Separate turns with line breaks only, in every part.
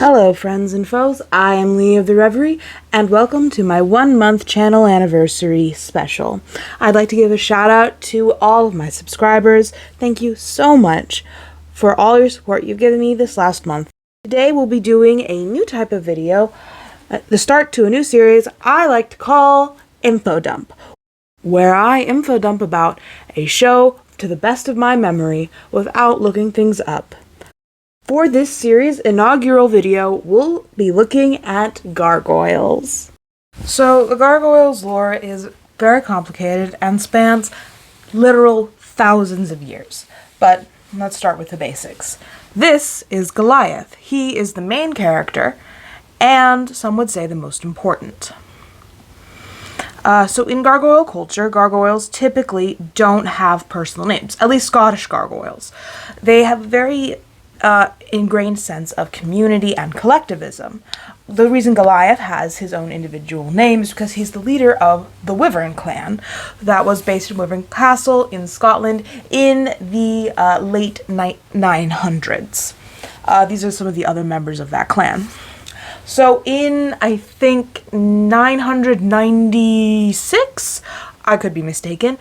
Hello friends and foes, I am Lee of the Reverie, and welcome to my 1-month channel anniversary special. I'd like to give a shout out to all of my subscribers. Thank you so much for all your support you've given me this last month. Today we'll be doing a new type of video, the start to a new series I like to call Info Dump, where I info dump about a show to the best of my memory without looking things up. For this series' inaugural video, we'll be looking at Gargoyles. So, the Gargoyles lore is very complicated and spans literal thousands of years. But let's start with the basics. This is Goliath. He is the main character, and some would say the most important. So in gargoyle culture, gargoyles typically don't have personal names, at least Scottish gargoyles. They have a very ingrained sense of community and collectivism. The reason Goliath has his own individual name is because he's the leader of the Wyvern clan that was based in Wyvern Castle in Scotland in the late 900s. These are some of the other members of that clan. So in, I think, 996, I could be mistaken,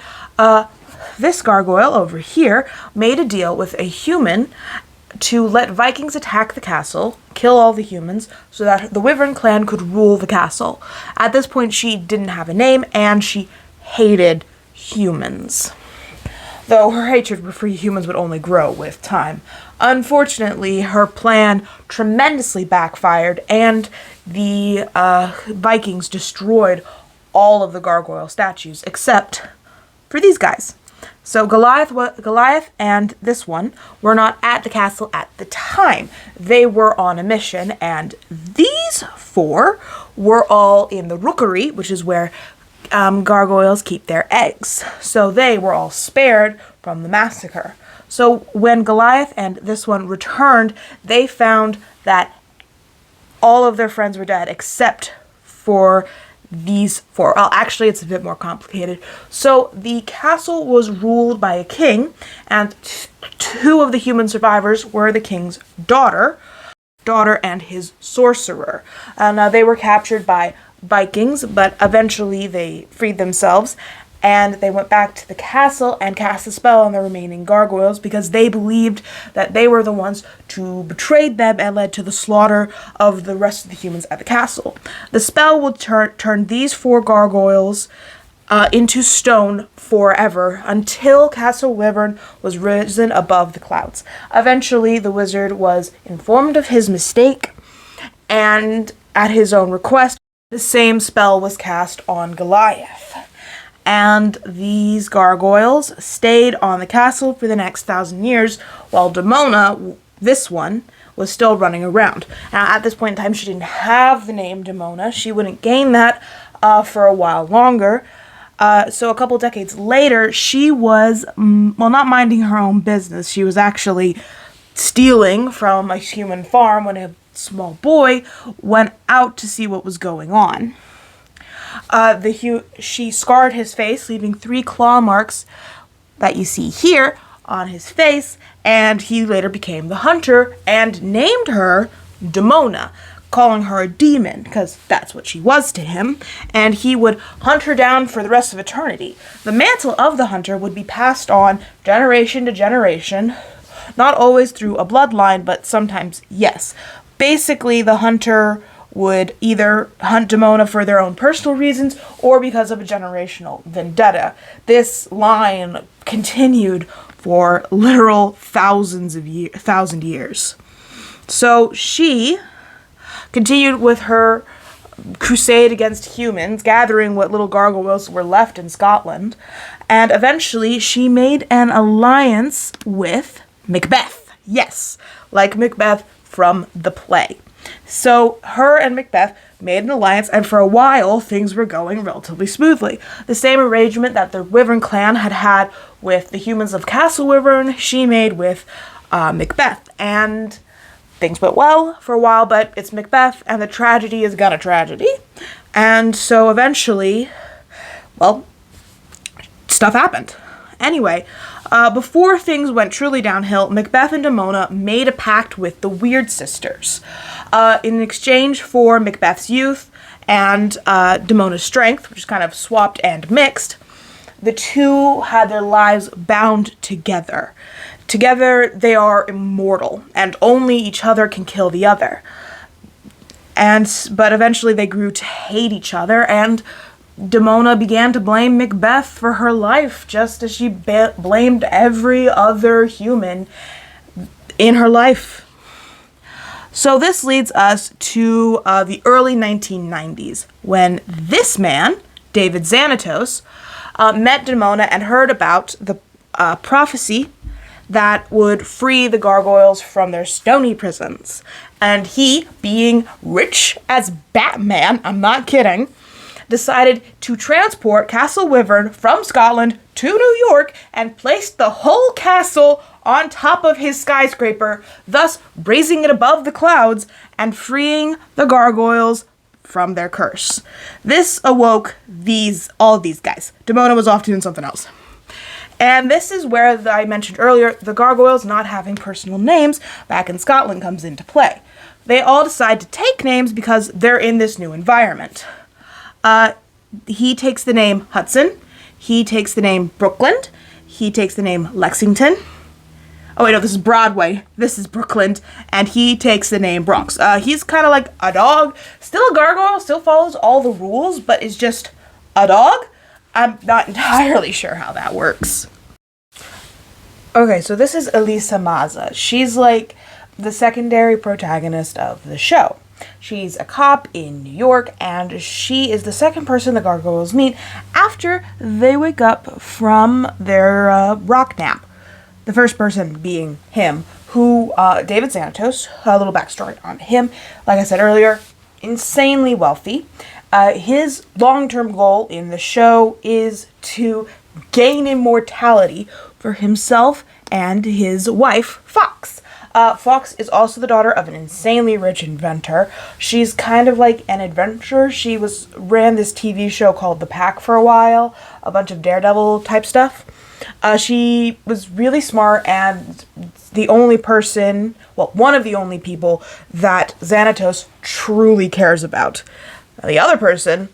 this gargoyle over here made a deal with a human to let Vikings attack the castle, kill all the humans, so that the Wyvern clan could rule the castle. At this point, she didn't have a name, and she hated humans. Though her hatred for humans would only grow with time. Unfortunately, her plan tremendously backfired, and the Vikings destroyed all of the gargoyle statues, except for these guys. So Goliath and this one were not at the castle at the time. They were on a mission, and these four were all in the rookery, which is where gargoyles keep their eggs. So they were all spared from the massacre. So when Goliath and this one returned, they found that all of their friends were dead except for these four. Well, actually, it's a bit more complicated. So the castle was ruled by a king, and two of the human survivors were the king's daughter and his sorcerer. Now, they were captured by Vikings, but eventually they freed themselves, and they went back to the castle and cast a spell on the remaining gargoyles because they believed that they were the ones who betrayed them and led to the slaughter of the rest of the humans at the castle. The spell would turn these four gargoyles into stone forever until Castle Wyvern was risen above the clouds. Eventually, the wizard was informed of his mistake, and at his own request, the same spell was cast on Goliath. And these gargoyles stayed on the castle for the next 1,000 years, while Demona, this one, was still running around. Now, at this point in time, she didn't have the name Demona. She wouldn't gain that for a while longer. So a couple decades later, she was, not minding her own business. She was actually stealing from a human farm when a small boy went out to see what was going on. She scarred his face, leaving 3 claw marks that you see here on his face, and he later became the hunter and named her Demona, calling her a demon, because that's what she was to him, and he would hunt her down for the rest of eternity. The mantle of the hunter would be passed on generation to generation, not always through a bloodline, but sometimes yes. Basically, the hunter would either hunt Demona for their own personal reasons or because of a generational vendetta. This line continued for literal thousand years. So she continued with her crusade against humans, gathering what little gargoyles were left in Scotland, and eventually she made an alliance with Macbeth. Yes, like Macbeth from the play. So her and Macbeth made an alliance, and for a while things were going relatively smoothly. The same arrangement that the Wyvern clan had with the humans of Castle Wyvern, she made with Macbeth, and things went well for a while, but it's Macbeth, and the tragedy is gonna tragedy. And so eventually, well, stuff happened. Anyway, Before things went truly downhill, Macbeth and Demona made a pact with the Weird Sisters. In exchange for Macbeth's youth and Demona's strength, which is kind of swapped and mixed, the two had their lives bound together. Together, they are immortal, and only each other can kill the other. But eventually they grew to hate each other, and Demona began to blame Macbeth for her life, just as she blamed every other human in her life. So this leads us to the early 1990s, when this man, David Xanatos, met Demona and heard about the prophecy that would free the gargoyles from their stony prisons. And he, being rich as Batman, I'm not kidding, decided to transport Castle Wyvern from Scotland to New York and placed the whole castle on top of his skyscraper, thus raising it above the clouds and freeing the gargoyles from their curse. This awoke all of these guys. Demona was off doing something else. And this is where I mentioned earlier, the gargoyles not having personal names back in Scotland comes into play. They all decide to take names because they're in this new environment. He takes the name Hudson. He takes the name Brooklyn. He takes the name Lexington. Oh wait, no, this is Broadway. This is Brooklyn. And he takes the name Bronx. He's kind of like a dog. Still a gargoyle, still follows all the rules, but is just a dog. I'm not entirely sure how that works. Okay, so this is Elisa Maza. She's like the secondary protagonist of the show. She's a cop in New York, and she is the second person the gargoyles meet after they wake up from their rock nap. The first person being him, who, David Xanatos, a little backstory on him. Like I said earlier, insanely wealthy. His long-term goal in the show is to gain immortality for himself and his wife, Fox. Fox is also the daughter of an insanely rich inventor. She's kind of like an adventurer. She ran this TV show called The Pack for a while, a bunch of Daredevil type stuff. She was really smart and one of the only people that Xanatos truly cares about. Now, the other person,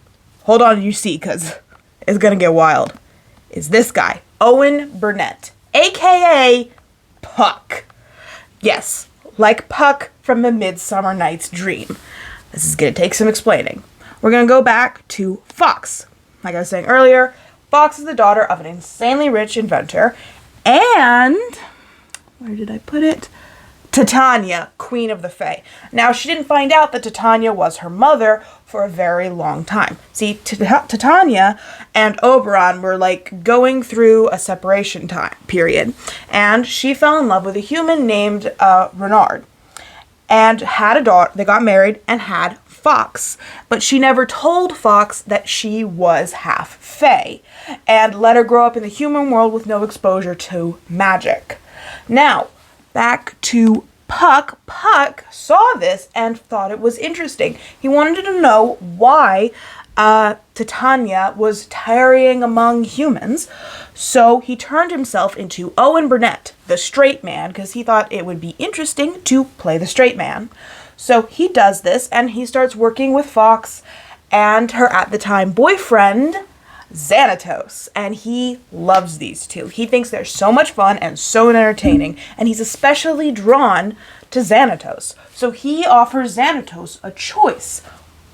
hold on, you see, because it's going to get wild, is this guy, Owen Burnett, a.k.a. Puck. Yes, like Puck from A Midsummer Night's Dream. This is going to take some explaining. We're going to go back to Fox. Like I was saying earlier, Fox is the daughter of an insanely rich inventor, and where did I put it? Titania, Queen of the Fae. Now, she didn't find out that Titania was her mother for a very long time. See, Titania and Oberon were like going through a separation time period, and she fell in love with a human named Renard, and had a daughter. They got married and had Fox, but she never told Fox that she was half Fae, and let her grow up in the human world with no exposure to magic. Now, back to Puck. Puck saw this and thought it was interesting. He wanted to know why Titania was tarrying among humans, so he turned himself into Owen Burnett, the straight man, because he thought it would be interesting to play the straight man. So he does this, and he starts working with Fox and her at the time boyfriend, Xanatos, and he loves these two. He thinks they're so much fun and so entertaining, and he's especially drawn to Xanatos. So he offers Xanatos a choice: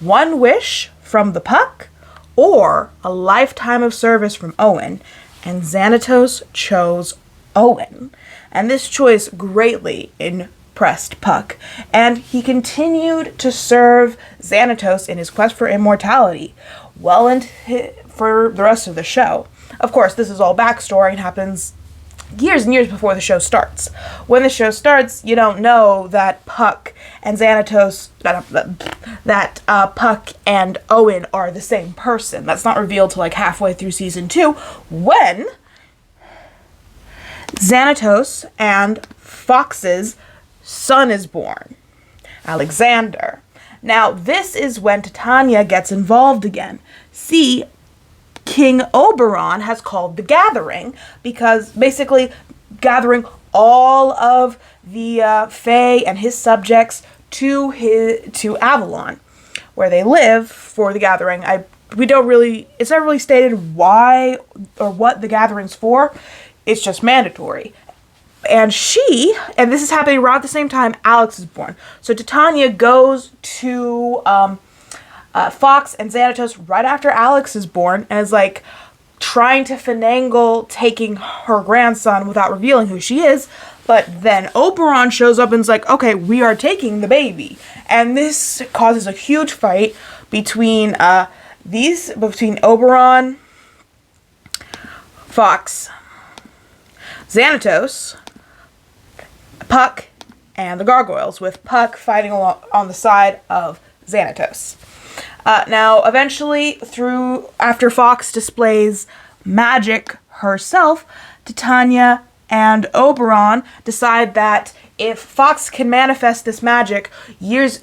one wish from the Puck or a lifetime of service from Owen, and Xanatos chose Owen. And this choice greatly impressed Puck, and he continued to serve Xanatos in his quest for immortality for the rest of the show. Of course, this is all backstory and happens years and years before the show starts. When the show starts, you don't know that Puck and Xanatos, Puck and Owen are the same person. That's not revealed till like halfway through season 2, when Xanatos and Fox's son is born, Alexander. Now, this is when Titania gets involved again. See, King Oberon has called the Gathering, because basically gathering all of the Fae and his subjects to Avalon, where they live for the Gathering. It's not really stated why or what the Gathering's for. It's just mandatory. And this is happening around the same time Alex is born. So Titania goes to Fox and Xanatos right after Alex is born, and is like trying to finagle taking her grandson without revealing who she is. But then Oberon shows up and is like, okay, we are taking the baby. And this causes a huge fight between Oberon, Fox, Xanatos, Puck, and the Gargoyles, with Puck fighting along on the side of Xanatos. Now, eventually, after Fox displays magic herself, Titania and Oberon decide that if Fox can manifest this magic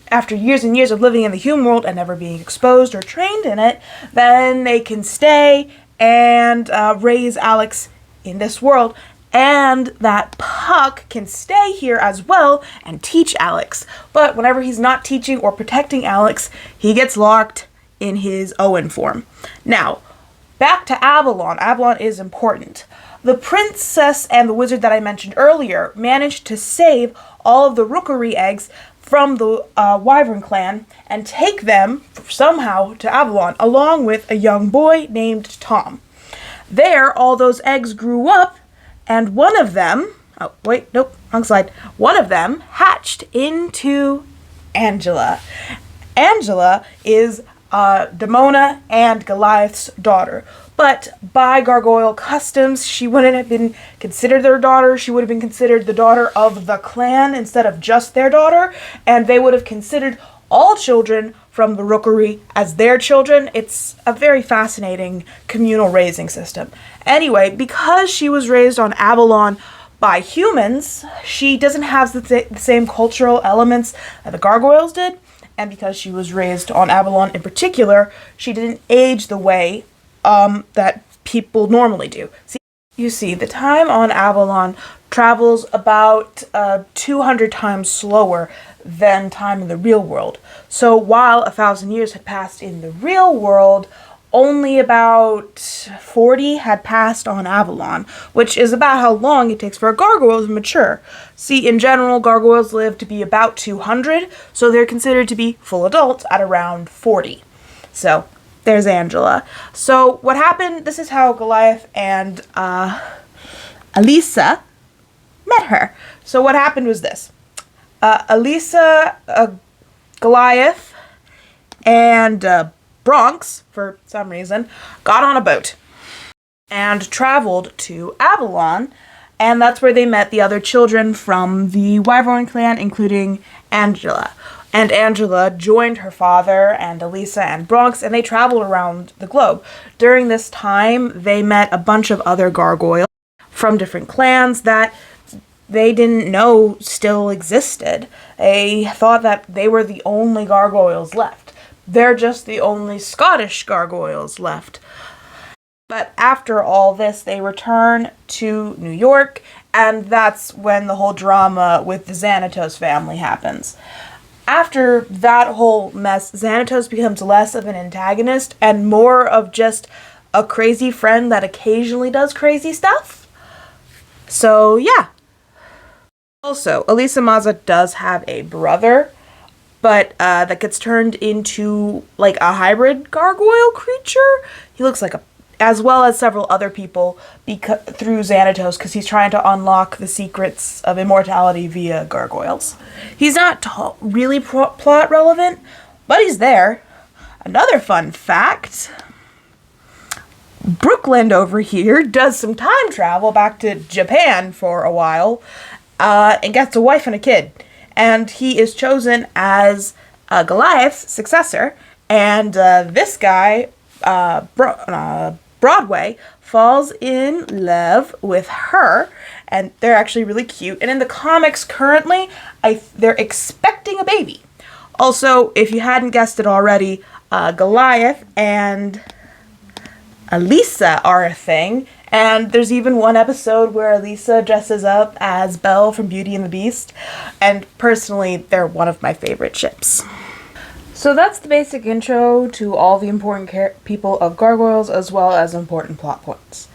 after years and years of living in the human world and never being exposed or trained in it, then they can stay and raise Alex in this world, and that Puck can stay here as well and teach Alex. But whenever he's not teaching or protecting Alex, he gets locked in his Owen form. Now, back to Avalon. Avalon is important. The princess and the wizard that I mentioned earlier managed to save all of the rookery eggs from the Wyvern clan and take them somehow to Avalon, along with a young boy named Tom. There, all those eggs grew up, and one of them, wrong slide. One of them hatched into Angela. Angela is Demona and Goliath's daughter. But by gargoyle customs, she wouldn't have been considered their daughter. She would have been considered the daughter of the clan instead of just their daughter. And they would have considered all children from the rookery as their children. It's a very fascinating communal raising system. Anyway, because she was raised on Avalon by humans, she doesn't have the same cultural elements that the gargoyles did. And because she was raised on Avalon in particular, she didn't age the way that people normally do. You see, the time on Avalon travels about 200 times slower than time in the real world. So while 1,000 years had passed in the real world, only about 40 had passed on Avalon, which is about how long it takes for a gargoyle to mature. See, in general, gargoyles live to be about 200, so they're considered to be full adults at around 40. So there's Angela. So what happened, this is how Goliath and Elisa met her. So what happened was this. Elisa, Goliath, and Bronx, for some reason, got on a boat and traveled to Avalon, and that's where they met the other children from the Wyvern clan, including Angela. And Angela joined her father and Elisa and Bronx, and they traveled around the globe. During this time, they met a bunch of other gargoyles from different clans that they didn't know still existed. They thought that they were the only gargoyles left. They're just the only Scottish gargoyles left. But after all this, they return to New York, and that's when the whole drama with the Xanatos family happens. After that whole mess, Xanatos becomes less of an antagonist and more of just a crazy friend that occasionally does crazy stuff. So, yeah. Also, Elisa Maza does have a brother, but that gets turned into like a hybrid gargoyle creature. He looks like as well as several other people through Xanatos, because he's trying to unlock the secrets of immortality via gargoyles. He's not really plot relevant, but he's there. Another fun fact, Brooklyn over here does some time travel back to Japan for a while, and gets a wife and a kid. And he is chosen as Goliath's successor, and this guy, Broadway, falls in love with her, and they're actually really cute. And in the comics currently, they're expecting a baby. Also, if you hadn't guessed it already, Goliath and Elisa are a thing. And there's even one episode where Elisa dresses up as Belle from Beauty and the Beast. And personally, they're one of my favorite ships. So that's the basic intro to all the important people of Gargoyles, as well as important plot points.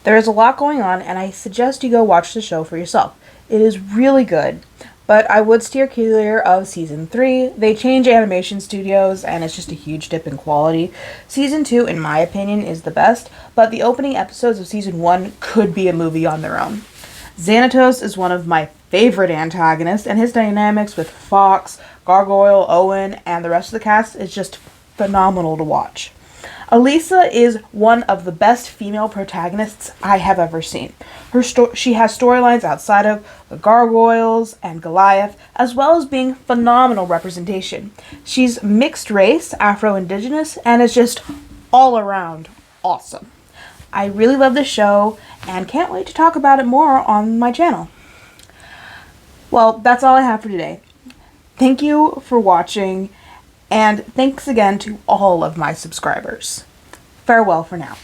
There is a lot going on, and I suggest you go watch the show for yourself. It is really good, but I would steer clear of Season 3. They change animation studios, and it's just a huge dip in quality. Season 2, in my opinion, is the best, but the opening episodes of Season 1 could be a movie on their own. Xanatos is one of my favorite antagonists, and his dynamics with Fox, Gargoyle, Owen, and the rest of the cast is just phenomenal to watch. Elisa is one of the best female protagonists I have ever seen. She has storylines outside of the Gargoyles and Goliath, as well as being phenomenal representation. She's mixed race, Afro-Indigenous, and is just all around awesome. I really love this show and can't wait to talk about it more on my channel. Well, that's all I have for today. Thank you for watching, and thanks again to all of my subscribers. Farewell for now.